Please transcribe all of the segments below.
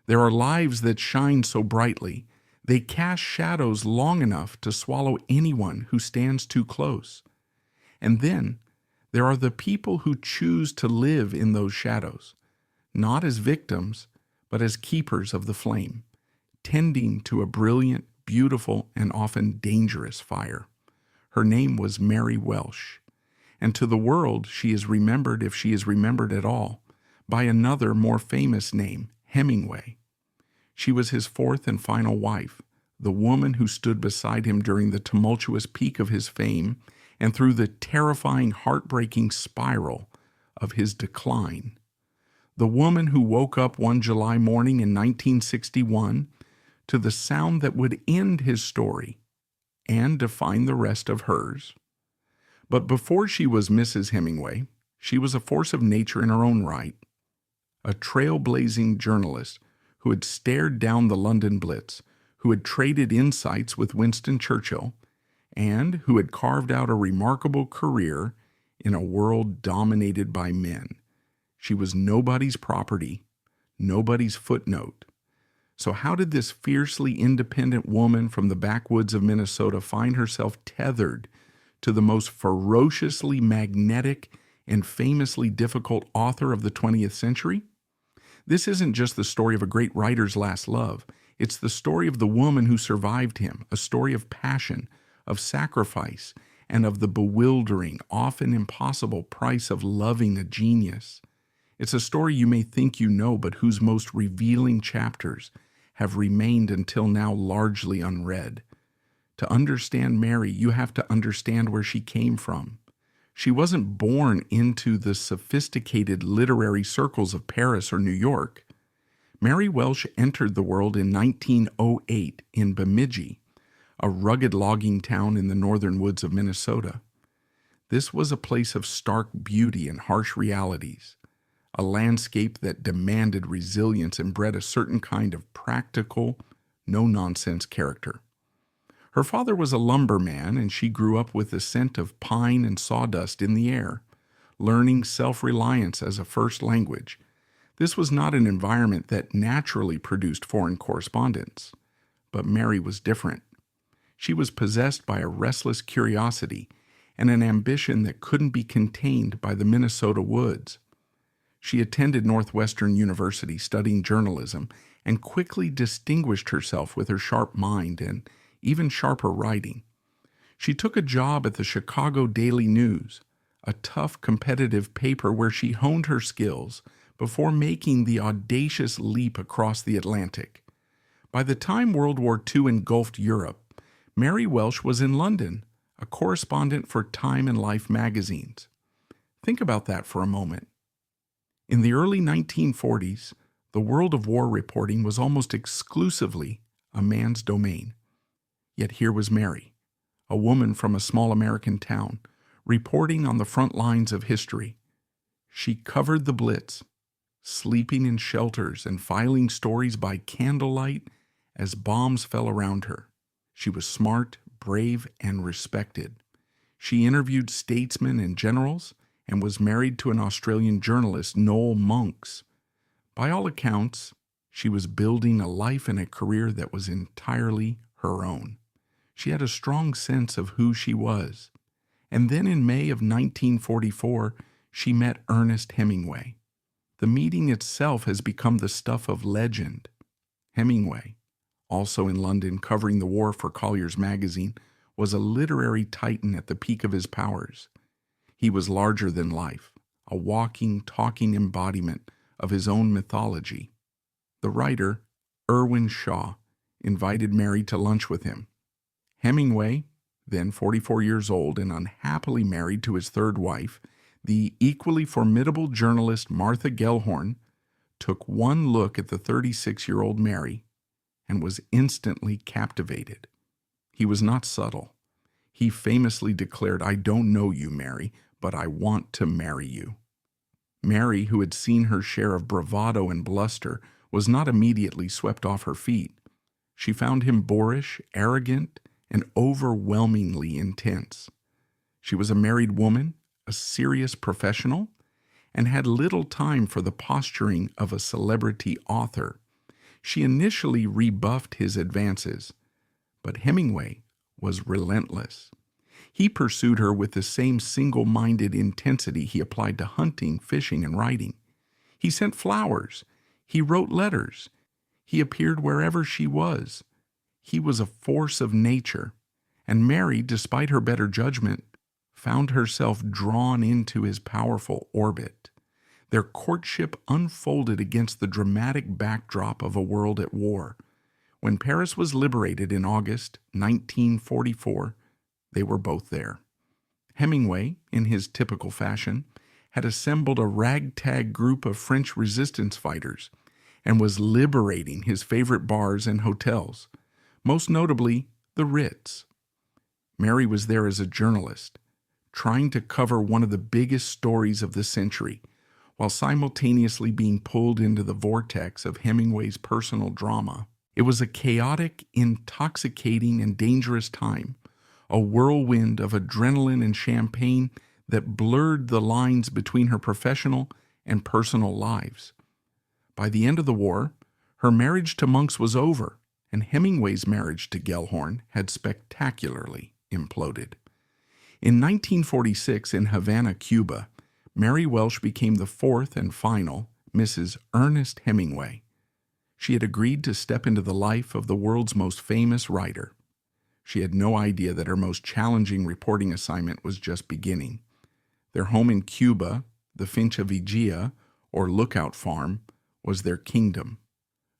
There are lives that shine so brightly, they cast shadows long enough to swallow anyone who stands too close. And then there are the people who choose to live in those shadows, not as victims, but as keepers of the flame, tending to a brilliant, beautiful, and often dangerous fire. Her name was Mary Welsh, and to the world she is remembered, if she is remembered at all, by another more famous name, Hemingway. She was his fourth and final wife, the woman who stood beside him during the tumultuous peak of his fame and through the terrifying, heartbreaking spiral of his decline. The woman who woke up one July morning in 1961 to the sound that would end his story and define the rest of hers. But before she was Mrs. Hemingway, she was a force of nature in her own right, a trailblazing journalist who had stared down the London Blitz, who had traded insights with Winston Churchill, and who had carved out a remarkable career in a world dominated by men. She was nobody's property, nobody's footnote. So how did this fiercely independent woman from the backwoods of Minnesota find herself tethered to the most ferociously magnetic and famously difficult author of the 20th century? This isn't just the story of a great writer's last love. It's the story of the woman who survived him, a story of passion, of sacrifice, and of the bewildering, often impossible price of loving a genius. It's a story you may think you know, but whose most revealing chapters have remained until now largely unread. To understand Mary, you have to understand where she came from. She wasn't born into the sophisticated literary circles of Paris or New York. Mary Welsh entered the world in 1908 in Bemidji, a rugged logging town in the northern woods of Minnesota. This was a place of stark beauty and harsh realities, a landscape that demanded resilience and bred a certain kind of practical, no-nonsense character. Her father was a lumberman, and she grew up with the scent of pine and sawdust in the air, learning self-reliance as a first language. This was not an environment that naturally produced foreign correspondence, but Mary was different. She was possessed by a restless curiosity and an ambition that couldn't be contained by the Minnesota woods. She attended Northwestern University studying journalism and quickly distinguished herself with her sharp mind and even sharper writing. She took a job at the Chicago Daily News, a tough competitive paper where she honed her skills before making the audacious leap across the Atlantic. By the time World War II engulfed Europe, Mary Welsh was in London, a correspondent for Time and Life magazines. Think about that for a moment. In the early 1940s, the world of war reporting was almost exclusively a man's domain. Yet here was Mary, a woman from a small American town, reporting on the front lines of history. She covered the Blitz, sleeping in shelters and filing stories by candlelight as bombs fell around her. She was smart, brave, and respected. She interviewed statesmen and generals and was married to an Australian journalist, Noel Monks. By all accounts, she was building a life and a career that was entirely her own. She had a strong sense of who she was. And then in May of 1944, she met Ernest Hemingway. The meeting itself has become the stuff of legend. Hemingway, also in London covering the war for Collier's magazine, was a literary titan at the peak of his powers. He was larger than life, a walking, talking embodiment of his own mythology. The writer, Irwin Shaw, invited Mary to lunch with him. Hemingway, then 44 years old and unhappily married to his third wife, the equally formidable journalist Martha Gellhorn, took one look at the 36-year-old Mary and was instantly captivated. He was not subtle. He famously declared, "I don't know you, Mary, but I want to marry you." Mary, who had seen her share of bravado and bluster, was not immediately swept off her feet. She found him boorish, arrogant, and overwhelmingly intense. She was a married woman, a serious professional, and had little time for the posturing of a celebrity author. She initially rebuffed his advances, but Hemingway was relentless. He pursued her with the same single-minded intensity he applied to hunting, fishing, and writing. He sent flowers. He wrote letters. He appeared wherever she was. He was a force of nature, and Mary, despite her better judgment, found herself drawn into his powerful orbit. Their courtship unfolded against the dramatic backdrop of a world at war. When Paris was liberated in August 1944, they were both there. Hemingway, in his typical fashion, had assembled a ragtag group of French resistance fighters and was liberating his favorite bars and hotels, most notably the Ritz. Mary was there as a journalist, trying to cover one of the biggest stories of the century, while simultaneously being pulled into the vortex of Hemingway's personal drama. It was a chaotic, intoxicating, and dangerous time, a whirlwind of adrenaline and champagne that blurred the lines between her professional and personal lives. By the end of the war, her marriage to monks was over, and Hemingway's marriage to Gellhorn had spectacularly imploded. In 1946, in Havana, Cuba, Mary Welsh became the fourth and final Mrs. Ernest Hemingway. She had agreed to step into the life of the world's most famous writer. She had no idea that her most challenging reporting assignment was just beginning. Their home in Cuba, the Finca Vigia, or Lookout Farm, was their kingdom.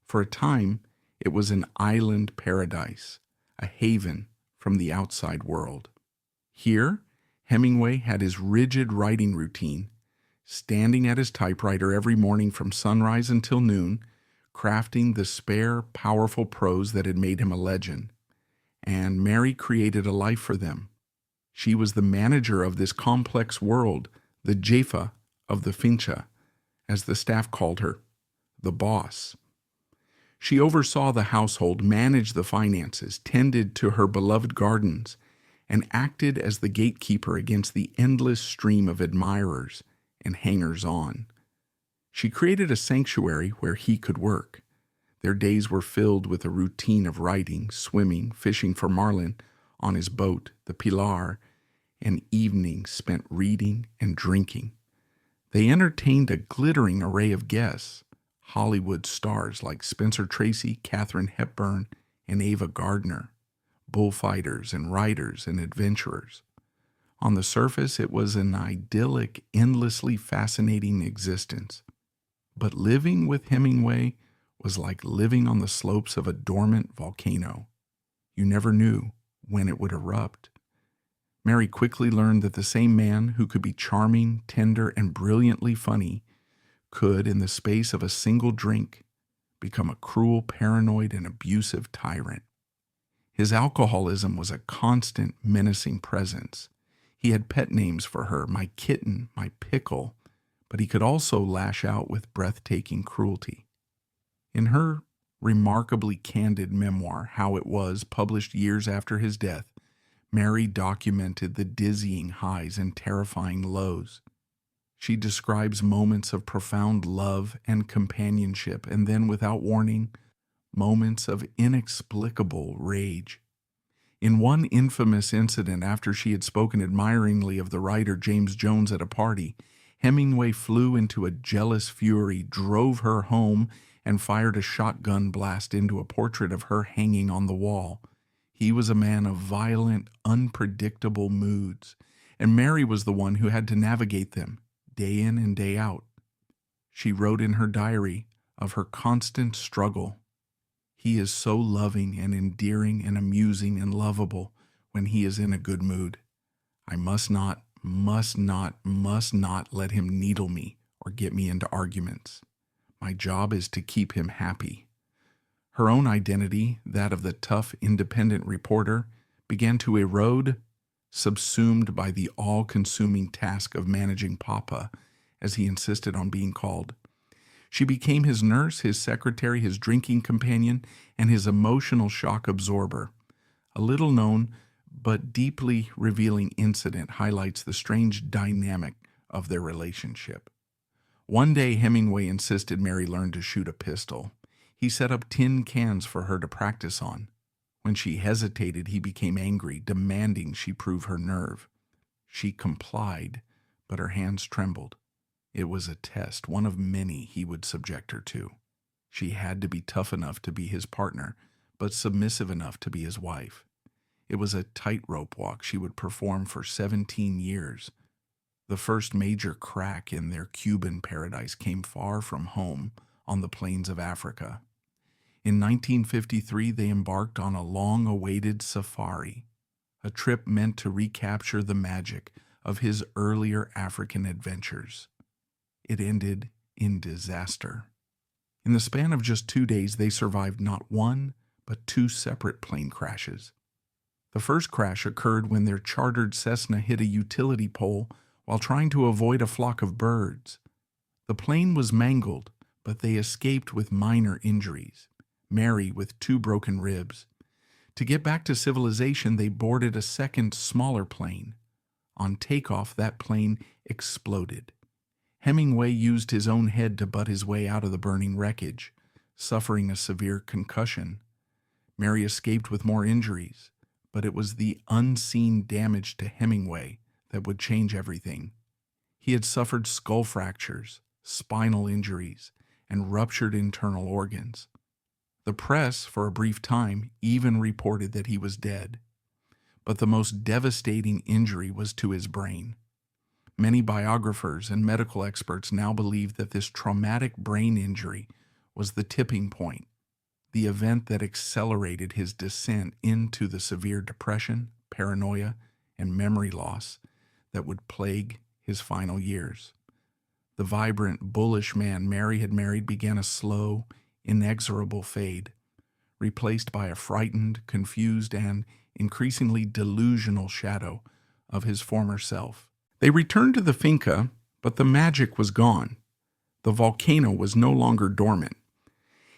For a time, it was an island paradise, a haven from the outside world. Here, Hemingway had his rigid writing routine, standing at his typewriter every morning from sunrise until noon, crafting the spare, powerful prose that had made him a legend. And Mary created a life for them. She was the manager of this complex world, the jefa of the finca, as the staff called her, the boss. She oversaw the household, managed the finances, tended to her beloved gardens, and acted as the gatekeeper against the endless stream of admirers and hangers-on. She created a sanctuary where he could work. Their days were filled with a routine of writing, swimming, fishing for marlin on his boat, the Pilar, and evenings spent reading and drinking. They entertained a glittering array of guests, Hollywood stars like Spencer Tracy, Katharine Hepburn, and Ava Gardner, bullfighters and writers and adventurers. On the surface, it was an idyllic, endlessly fascinating existence. But living with Hemingway was like living on the slopes of a dormant volcano. You never knew when it would erupt. Mary quickly learned that the same man who could be charming, tender, and brilliantly funny could, in the space of a single drink, become a cruel, paranoid, and abusive tyrant. His alcoholism was a constant, menacing presence. He had pet names for her, my kitten, my pickle, but he could also lash out with breathtaking cruelty. In her remarkably candid memoir, How It Was, published years after his death, Mary documented the dizzying highs and terrifying lows. She describes moments of profound love and companionship, and then, without warning, moments of inexplicable rage. In one infamous incident, after she had spoken admiringly of the writer James Jones at a party, Hemingway flew into a jealous fury, drove her home, and fired a shotgun blast into a portrait of her hanging on the wall. He was a man of violent, unpredictable moods, and Mary was the one who had to navigate them, day in and day out. She wrote in her diary of her constant struggle. He is so loving and endearing and amusing and lovable when he is in a good mood. I must not let him needle me or get me into arguments. My job is to keep him happy. Her own identity, that of the tough, independent reporter, began to erode, subsumed by the all-consuming task of managing Papa, as he insisted on being called. She became his nurse, his secretary, his drinking companion, and his emotional shock absorber. A little-known but deeply revealing incident highlights the strange dynamic of their relationship. One day, Hemingway insisted Mary learn to shoot a pistol. He set up tin cans for her to practice on. When she hesitated, he became angry, demanding she prove her nerve. She complied, but her hands trembled. It was a test, one of many he would subject her to. She had to be tough enough to be his partner, but submissive enough to be his wife. It was a tightrope walk she would perform for 17 years. The first major crack in their Cuban paradise came far from home on the plains of Africa. In 1953, they embarked on a long-awaited safari, a trip meant to recapture the magic of his earlier African adventures. It ended in disaster. In the span of just 2 days, they survived not one, but 2 separate plane crashes. The first crash occurred when their chartered Cessna hit a utility pole while trying to avoid a flock of birds. The plane was mangled, but they escaped with minor injuries, Mary with 2 broken ribs. To get back to civilization, they boarded a second, smaller plane. On takeoff, that plane exploded. Hemingway used his own head to butt his way out of the burning wreckage, suffering a severe concussion. Mary escaped with more injuries, but it was the unseen damage to Hemingway that would change everything. He had suffered skull fractures, spinal injuries, and ruptured internal organs. The press, for a brief time, even reported that he was dead. But the most devastating injury was to his brain. Many biographers and medical experts now believe that this traumatic brain injury was the tipping point, the event that accelerated his descent into the severe depression, paranoia, and memory loss that would plague his final years. The vibrant, bullish man Mary had married began a slow, inexorable fade, replaced by a frightened, confused, and increasingly delusional shadow of his former self. They returned to the finca, but the magic was gone. The volcano was no longer dormant.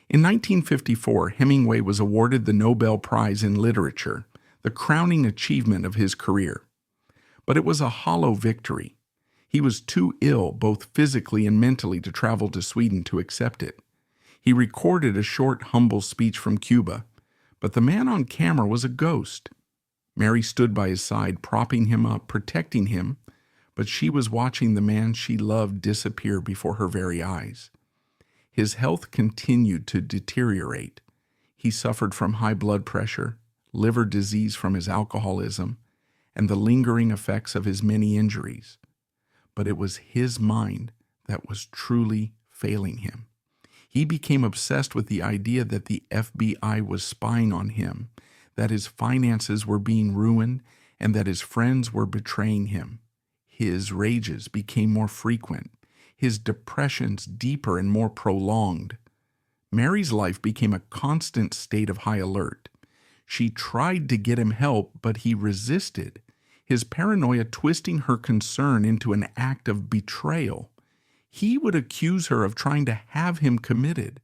In 1954, Hemingway was awarded the Nobel Prize in Literature, the crowning achievement of his career. But it was a hollow victory. He was too ill, both physically and mentally, to travel to Sweden to accept it. He recorded a short, humble speech from Cuba, but the man on camera was a ghost. Mary stood by his side, propping him up, protecting him, but she was watching the man she loved disappear before her very eyes. His health continued to deteriorate. He suffered from high blood pressure, liver disease from his alcoholism, and the lingering effects of his many injuries. But it was his mind that was truly failing him. He became obsessed with the idea that the FBI was spying on him, that his finances were being ruined, and that his friends were betraying him. His rages became more frequent, his depressions deeper and more prolonged. Mary's life became a constant state of high alert. She tried to get him help, but he resisted, his paranoia twisting her concern into an act of betrayal. He would accuse her of trying to have him committed.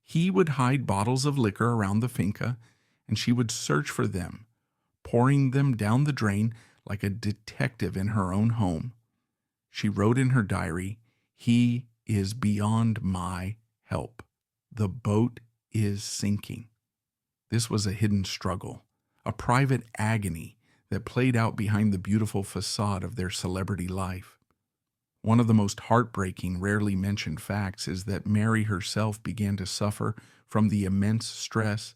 He would hide bottles of liquor around the finca, and she would search for them, pouring them down the drain like a detective in her own home. She wrote in her diary, "He is beyond my help. The boat is sinking." This was a hidden struggle, a private agony that played out behind the beautiful facade of their celebrity life. One of the most heartbreaking, rarely mentioned facts is that Mary herself began to suffer from the immense stress,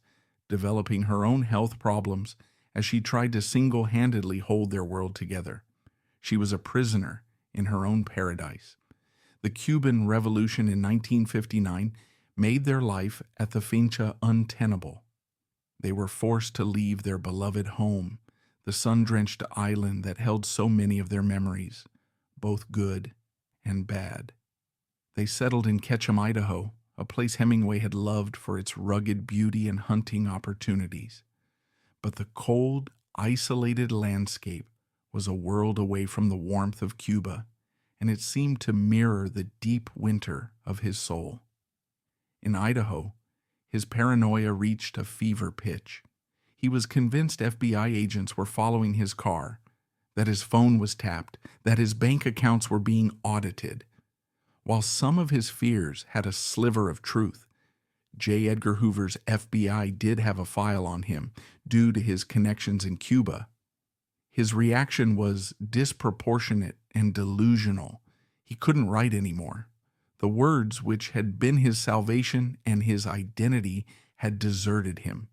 developing her own health problems as she tried to single-handedly hold their world together. She was a prisoner in her own paradise. The Cuban Revolution in 1959 made their life at the finca untenable. They were forced to leave their beloved home, the sun-drenched island that held so many of their memories, both good and bad. They settled in Ketchum, Idaho, a place Hemingway had loved for its rugged beauty and hunting opportunities. But the cold, isolated landscape was a world away from the warmth of Cuba, and it seemed to mirror the deep winter of his soul. In Idaho, his paranoia reached a fever pitch. He was convinced FBI agents were following his car, that his phone was tapped, that his bank accounts were being audited. While some of his fears had a sliver of truth, J. Edgar Hoover's FBI did have a file on him due to his connections in Cuba. His reaction was disproportionate and delusional. He couldn't write anymore. The words, which had been his salvation and his identity, had deserted him.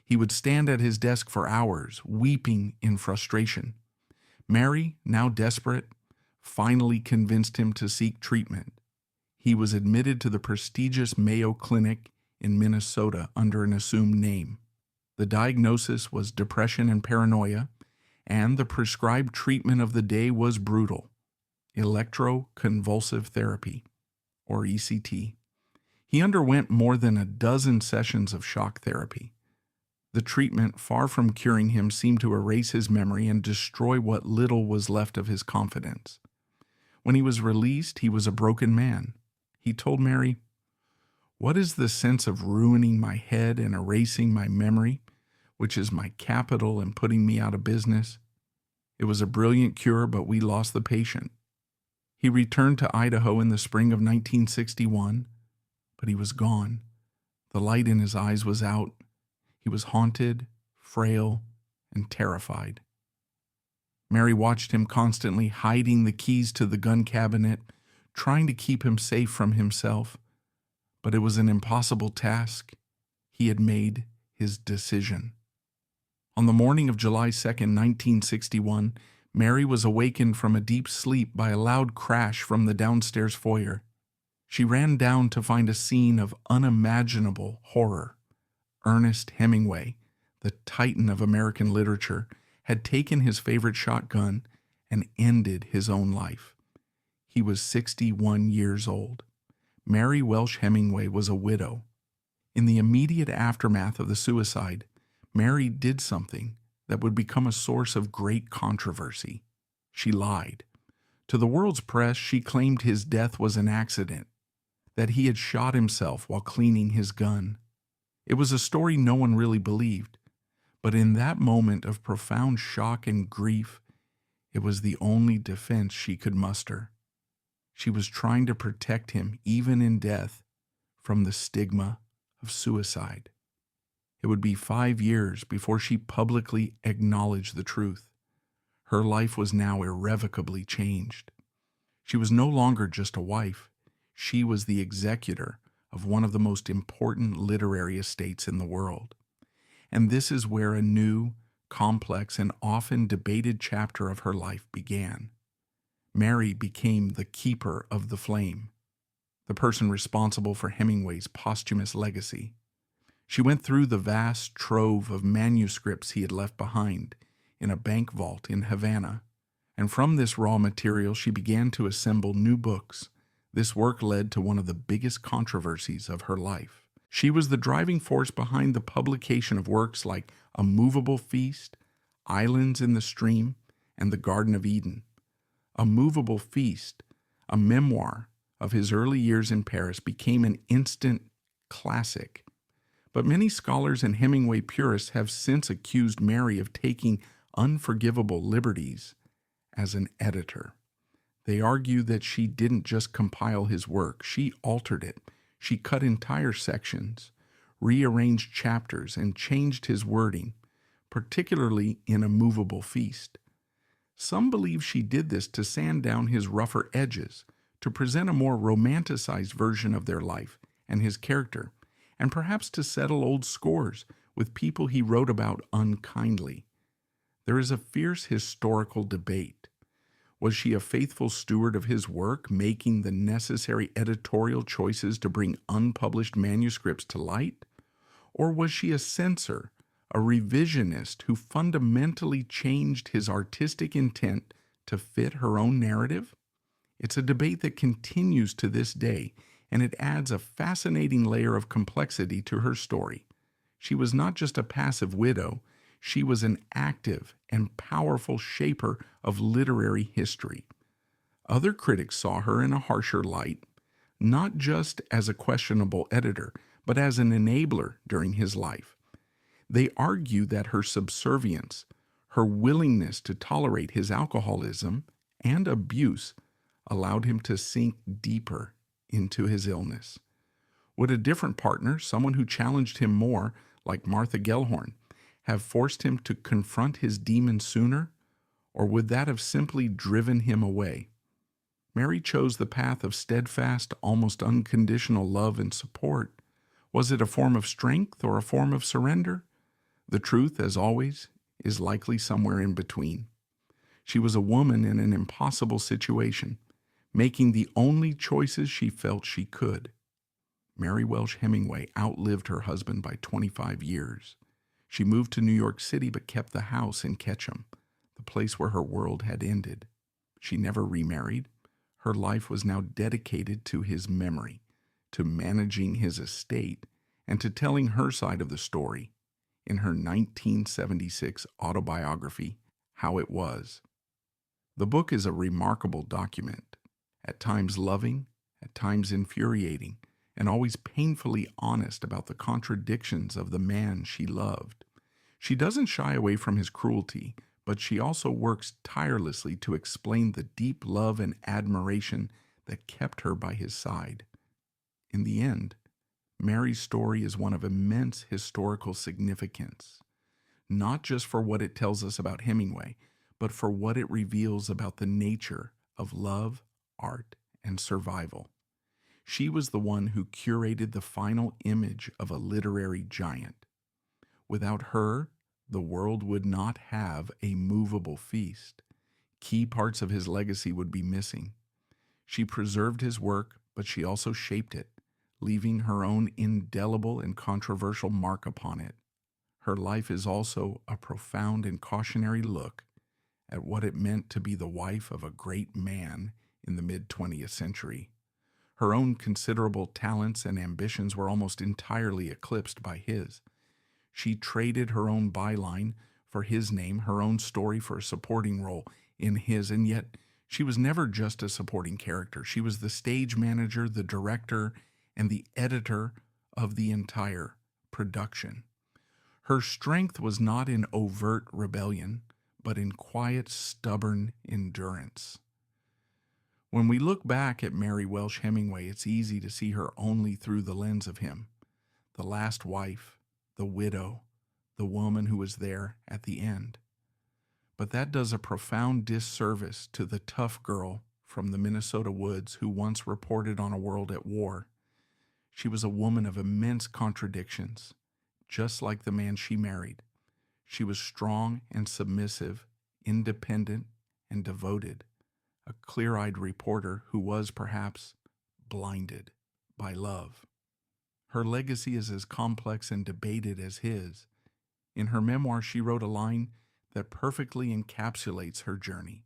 He would stand at his desk for hours, weeping in frustration. Mary, now desperate, finally convinced him to seek treatment. He was admitted to the prestigious Mayo Clinic in Minnesota under an assumed name. The diagnosis was depression and paranoia, and the prescribed treatment of the day was brutal: electroconvulsive therapy, or ECT. He underwent more than a dozen sessions of shock therapy. The treatment, far from curing him, seemed to erase his memory and destroy what little was left of his confidence. When he was released, he was a broken man. He told Mary, "What is the sense of ruining my head and erasing my memory, which is my capital, and putting me out of business? It was a brilliant cure, but we lost the patient." He returned to Idaho in the spring of 1961, but he was gone. The light in his eyes was out. He was haunted, frail, and terrified. Mary watched him constantly, hiding the keys to the gun cabinet, trying to keep him safe from himself. But it was an impossible task. He had made his decision. On the morning of July 2nd, 1961, Mary was awakened from a deep sleep by a loud crash from the downstairs foyer. She ran down to find a scene of unimaginable horror. Ernest Hemingway, the titan of American literature, had taken his favorite shotgun and ended his own life. He was 61 years old. Mary Welsh Hemingway was a widow. In the immediate aftermath of the suicide, Mary did something that would become a source of great controversy. She lied. To the world's press, she claimed his death was an accident, that he had shot himself while cleaning his gun. It was a story no one really believed, but in that moment of profound shock and grief, it was the only defense she could muster. She was trying to protect him, even in death, from the stigma of suicide. It would be 5 years before she publicly acknowledged the truth. Her life was now irrevocably changed. She was no longer just a wife. She was the executor of one of the most important literary estates in the world. And this is where a new, complex, and often debated chapter of her life began. Mary became the keeper of the flame, the person responsible for Hemingway's posthumous legacy. She went through the vast trove of manuscripts he had left behind in a bank vault in Havana, and from this raw material she began to assemble new books. This work led to one of the biggest controversies of her life. She was the driving force behind the publication of works like A Movable Feast, Islands in the Stream, and The Garden of Eden. A Movable Feast, a memoir of his early years in Paris, became an instant classic. But many scholars and Hemingway purists have since accused Mary of taking unforgivable liberties as an editor. They argue that she didn't just compile his work, she altered it. She cut entire sections, rearranged chapters, and changed his wording, particularly in A Movable Feast. Some believe she did this to sand down his rougher edges, to present a more romanticized version of their life and his character, and perhaps to settle old scores with people he wrote about unkindly. There is a fierce historical debate. Was she a faithful steward of his work, making the necessary editorial choices to bring unpublished manuscripts to light? Or was she a censor, a revisionist who fundamentally changed his artistic intent to fit her own narrative? It's a debate that continues to this day, and it adds a fascinating layer of complexity to her story. She was not just a passive widow, she was an active and powerful shaper of literary history. Other critics saw her in a harsher light, not just as a questionable editor, but as an enabler during his life. They argue that her subservience, her willingness to tolerate his alcoholism and abuse, allowed him to sink deeper into his illness. Would a different partner, someone who challenged him more, like Martha Gellhorn, have forced him to confront his demons sooner, or would that have simply driven him away? Mary chose the path of steadfast, almost unconditional love and support. Was it a form of strength or a form of surrender? The truth, as always, is likely somewhere in between. She was a woman in an impossible situation, making the only choices she felt she could. Mary Welsh Hemingway outlived her husband by 25 years. She moved to New York City but kept the house in Ketchum, the place where her world had ended. She never remarried. Her life was now dedicated to his memory, to managing his estate, and to telling her side of the story in her 1976 autobiography, How It Was. The book is a remarkable document, at times loving, at times infuriating, and always painfully honest about the contradictions of the man she loved. She doesn't shy away from his cruelty, but she also works tirelessly to explain the deep love and admiration that kept her by his side. In the end, Mary's story is one of immense historical significance, not just for what it tells us about Hemingway, but for what it reveals about the nature of love, art, and survival. She was the one who curated the final image of a literary giant. Without her, the world would not have a movable feast. Key parts of his legacy would be missing. She preserved his work, but she also shaped it, leaving her own indelible and controversial mark upon it. Her life is also a profound and cautionary look at what it meant to be the wife of a great man in the mid-20th century. Her own considerable talents and ambitions were almost entirely eclipsed by his. She traded her own byline for his name, her own story for a supporting role in his, and yet she was never just a supporting character. She was the stage manager, the director, and the editor of the entire production. Her strength was not in overt rebellion, but in quiet, stubborn endurance. When we look back at Mary Welsh Hemingway, it's easy to see her only through the lens of him, the last wife, the widow, the woman who was there at the end. But that does a profound disservice to the tough girl from the Minnesota woods who once reported on a world at war. She was a woman of immense contradictions, just like the man she married. She was strong and submissive, independent and devoted, a clear-eyed reporter who was perhaps blinded by love. Her legacy is as complex and debated as his. In her memoir, she wrote a line that perfectly encapsulates her journey.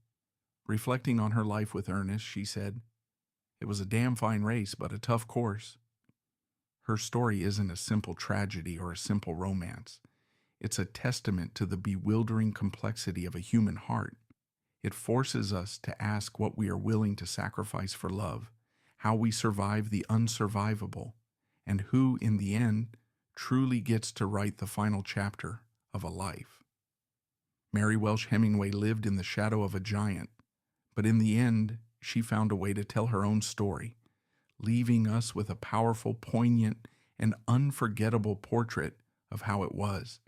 Reflecting on her life with Ernest, she said, "It was a damn fine race, but a tough course." Her story isn't a simple tragedy or a simple romance. It's a testament to the bewildering complexity of a human heart. It forces us to ask what we are willing to sacrifice for love, how we survive the unsurvivable, and who, in the end, truly gets to write the final chapter of a life. Mary Welsh Hemingway lived in the shadow of a giant, but in the end, she found a way to tell her own story, leaving us with a powerful, poignant, and unforgettable portrait of how it was.